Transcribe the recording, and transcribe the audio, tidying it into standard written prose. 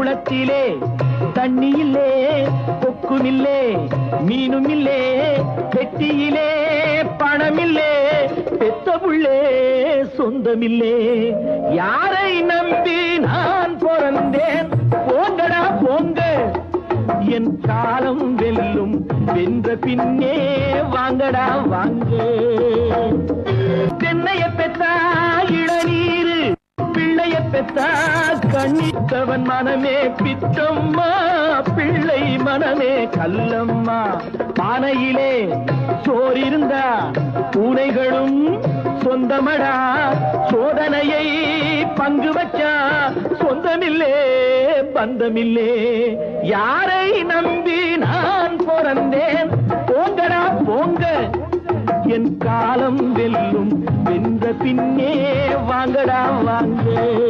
குளத்திலே தண்ணி இல்லே, கொக்குமில்லே, மீனுமில்லே, பெட்டியிலே பணமில்லே, பெத்த புள்ளே சொந்தமில்லே. யாரை நம்பி நான் பிறந்தேன்? போங்கடா போங்க, என் காலம் வெல்லும். வென்ற பின்னே வாங்கடா வாங்க. தென்னைய பெத்தா இளநீரு, பிள்ளைய பெத்தா கண்ணித்தவன் மனமே பித்தம்மா, பிள்ளை மனமே கல்லம்மா. பானையிலே சோறிருந்தா பூனைகளும் சொந்தமடா, சோதனையை பங்கு வச்சா சொந்தமில்லே பந்தமில்லே. யாரை நம்பி நான் பிறந்தேன்? போங்கடா போங்க, என் காலம் வெல்லும். வென்ற பின்னே வாங்கடா வாங்க.